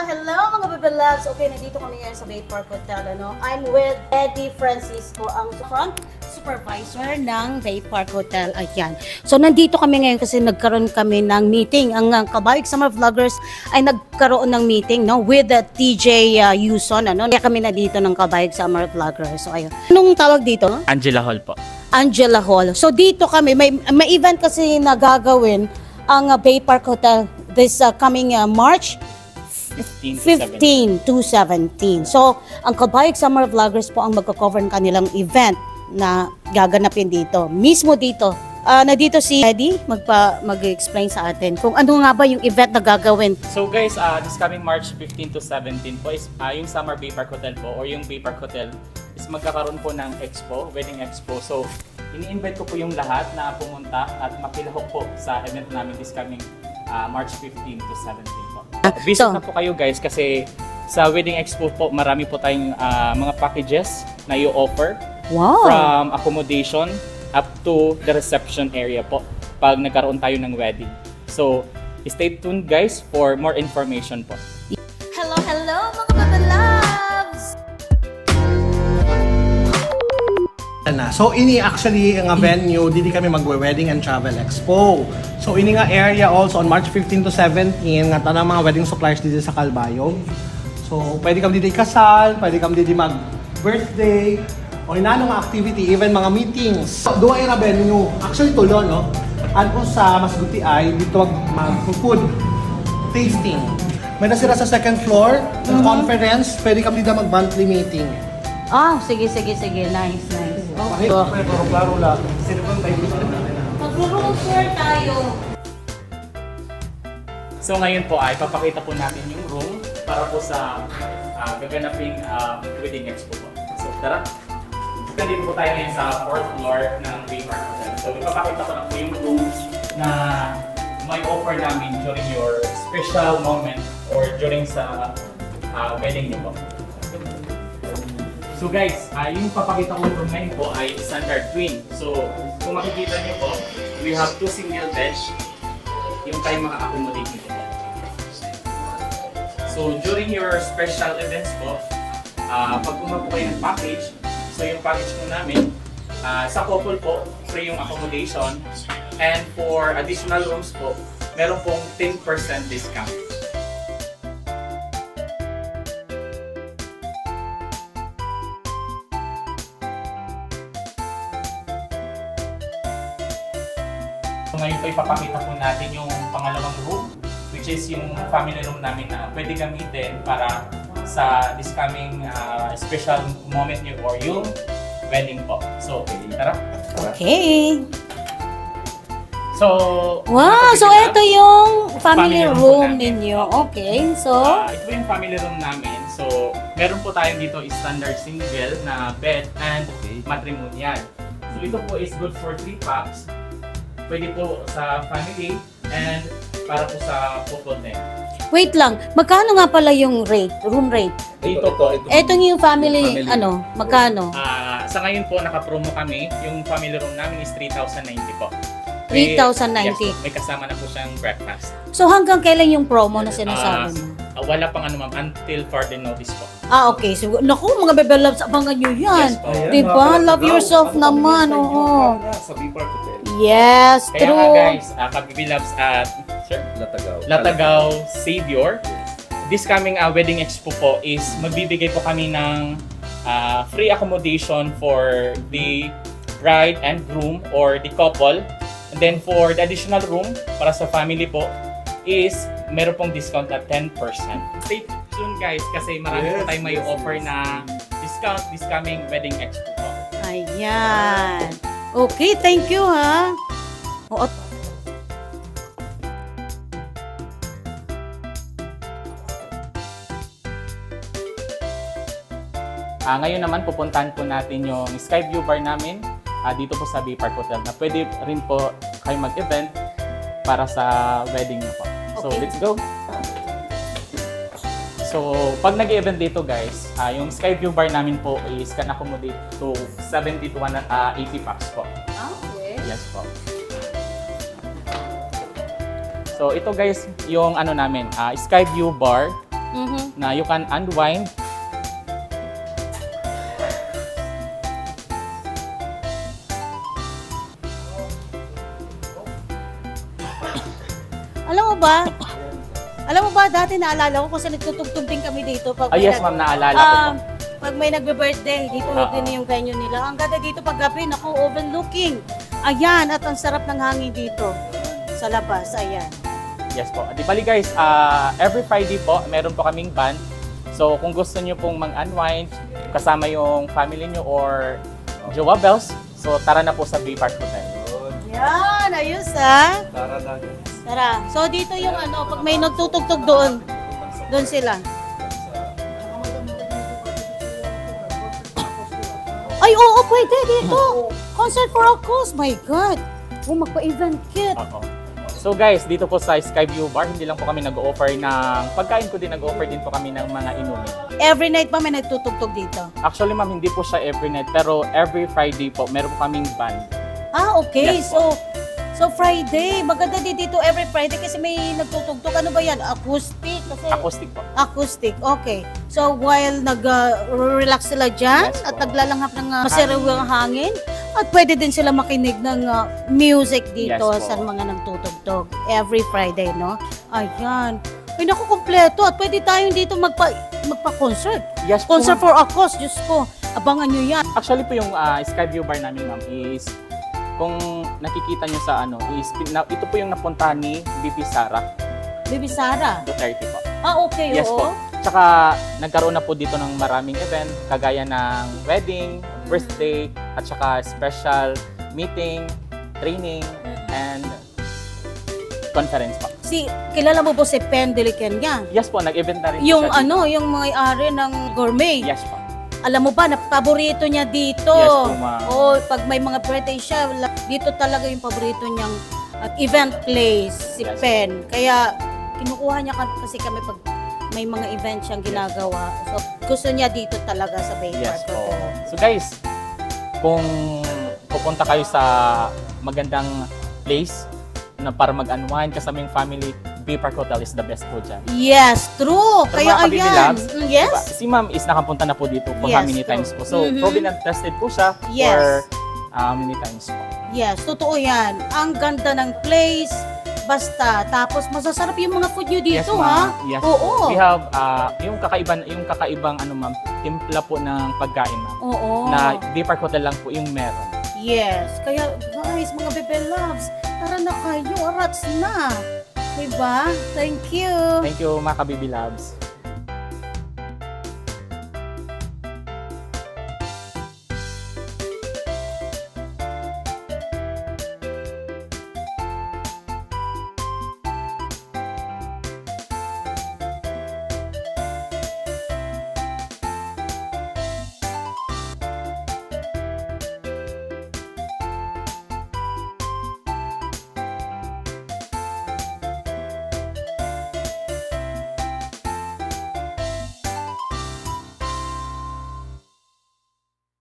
Hello mga Bebe Loves! Okay, nandito kami ngayon sa Bay Park Hotel. I'm with Eddie Francisco, ang front supervisor ng Bay Park Hotel. Ayan. So, nandito kami ngayon kasi nagkaroon kami ng meeting. Ang Kabayog Summer Vloggers ay nagkaroon ng meeting with TJ Yuson. Kaya kami na dito ng Kabayog Summer Vloggers. So, ayun. Anong tawag dito? Angela Hall po. Angela Hall. So, dito kami, may event kasi na gagawin ang Bay Park Hotel this coming March 15 to 17. So, ang Kabayog Summer Vloggers po ang magko-cover ng kanilang event na gaganapin dito. Mismo dito. Nandito si Eddie mag-explain sa atin kung ano nga ba yung event na gagawin. So guys, this coming March 15 to 17 po is yung Summer Bay Park Hotel po or yung Bay Park Hotel is magkakaroon po ng expo, wedding expo. So, ini-invite ko po yung lahat na pumunta at makilahok po sa event namin this coming March 15 to 17 po. Visit na po kayo guys kasi sa wedding expo po marami po tayong mga packages na i-offer. Wow. From accommodation up to the reception area po pag nagkaroon tayo ng wedding. So, stay tuned guys for more information po. Hello mga Bebe Loves! So ini actually ang venue didi kami magwe-wedding and travel expo. So ini nga area also on March 15 to 17 nga tanang mga wedding suppliers dito sa Calbayog. So pwede kami didi kasal, pwede kami didi mag birthday o inano nga activity, even mga meetings. So, duwa yung venue, actually tulo no. Ano sa mas guti ay dito mag-food tasting. May nasira sa second floor ng conference, pwede kami dito mag-monthly meeting. Sige. Nice. Okay. Klaro lang. Mag-room tour tayo. So ngayon po ay papakita po natin yung room para po sa gaganaping wedding expo po. So tara! Nandito po tayo ngayon sa 4th floor ng Bay Park Hotel. So ipapakita ko na po yung room na may offer namin during your special moment or during sa wedding niyo po. So guys, yung papakita ko room ngayon po ay standard twin. So kung makikita niyo po, we have 2 single beds yung tayo maka-accommodate nito po. So during your special events po, pag kumapo kayo ng package, so yung package po namin, sa couple po, free yung accommodation. And for additional rooms po, meron pong 10% discount. So ngayon po ipapakita po natin yung pangalawang room, which is yung family room namin na pwede gamitin para sa this coming special moment niyo or yung wedding po. So, tara. Okay. So, wow! So, ito yung family room ninyo. Okay, so... ito yung family room namin. So, meron po tayong dito standard single na bed and matrimonial. So, ito po is good for 3 packs. Pwede po sa family and para po sa couple din. Wait lang, magkano nga pala yung rate, room rate? Dito po. Ito yung family, magkano? Sa ngayon po, naka-promo kami. Yung family room namin is 3,090 po. 3,090? Yes, may kasama na po siyang breakfast. So hanggang kailan yung promo na sinasabi mo? Wala pang ma'am, until further notice po. Okay. So, naku, mga Bebe Loves, abangan nyo yan. Yes po. Diba? Love yourself naman, oo. Sa Bay Park Hotel. Yes, Kaya true. nga guys, Kabibi Loves at Latagaw Savior. This coming wedding expo po is magbibigay po kami ng free accommodation for the bride and groom or the couple. And then for the additional room para sa family po is meron pong discount at 10%. Stay tuned guys kasi marami po tayong may offer na discount this coming wedding expo po. Ayan. Okay, thank you ha. Ngayon naman pupuntahan po natin yung Skyview Bar namin dito po sa Bay Park Hotel na pwede rin po kayo mag-event para sa wedding niyo po. So, let's go! So, pag nag-event dito guys, yung Skyview Bar namin po is can accommodate to 70 to 80 packs po. Okay. Yes po. So, ito guys, yung ano namin, Skyview Bar na you can unwind. Alam mo ba, dati naalala ko kasi nagtutugtog din kami dito. Pag Yes, ma'am, naalala ko po. Pag may nagbe-birthday, dito din yung venue nila. Ang ganda dito pag gabi, naku, overlooking. Ayan, at ang sarap ng hangin dito sa labas. Ayan. Yes po. Di bali guys, every Friday po, meron po kaming band. So kung gusto niyo pong mag-unwind, kasama yung family niyo or Jowa Bells, so tara na po sa Bay Park Hotel. Yan, ayos ha. Tara. So dito yung pag may nagtutugtog doon sila. Ay, oo, pwede dito. Concert for a cause. My God. Oh, magpa-event kit. So guys, dito po sa Skyview Bar, hindi lang po kami nag-offer ng pagkain, kundi nag-offer din po kami ng mga inumin. Every night ba may nagtutugtog dito? Actually ma'am, hindi po siya every night, pero every Friday po, meron po kaming band. Okay. Yes, So Friday, maganda din dito every Friday kasi may nagtutugtog. Ano ba yan? Acoustic? Acoustic po. Acoustic, okay. So while nag-relax sila dyan Yes, at po. naglalanghap ng masariwang hangin, at pwede din sila makinig ng music dito Yes, po. sa mga nagtutugtog every Friday, no? Ayan. Ay, naku, kompleto. At pwede tayong dito magpa-concert. Yes po. Concert for a cause, Diyos ko. Abangan nyo yan. Actually po yung Skyview Bar namin ma'am is, kung nakikita nyo sa ito po yung napuntahan ni BP Sara Baby Sara. Duterte po. Okay, Yes oo. po. Tsaka nagkaroon na po dito ng maraming event, kagaya ng wedding, birthday, at saka special meeting, training, and conference po. Kilala mo po si Pen Delicenia? Yes po, nag-event na rin Yung siya dito. yung may-ari ng gourmet. Yes po. Alam mo ba, paborito niya dito. Yes po, ma'am. Pag may mga birthday siya, dito talaga yung paborito niyang event place, si Yes. Pen. Kaya kinukuha niya kasi kami pag may mga event siyang ginagawa. So gusto niya dito talaga sa Bay Yes Park po. Hotel. So guys, kung pupunta kayo sa magandang place na para mag-unwind kasama yung family, Bay Park Hotel is the best po dyan. Yes, true. Pero Kaya mga Kabibi ayan. Labs, Yes. diba, si ma'am is nakapunta na po dito for how Yes, many true. times po. So, Mhm. proven and tested po siya Yes. for how many times po. Yes, totoo yan. Ang ganda ng place. Basta, tapos masasarap yung mga food nyo dito, ma'am. ha? Yes, Oo. we have yung kakaibang ma'am, timpla po ng pagkain ma'am. Oo. Na Bay Park Hotel lang po yung meron. Yes. Kaya, guys, mga Bebe Loves, tara na kayo, arats na. Diba? Thank you. Thank you mga Kabibi Labs.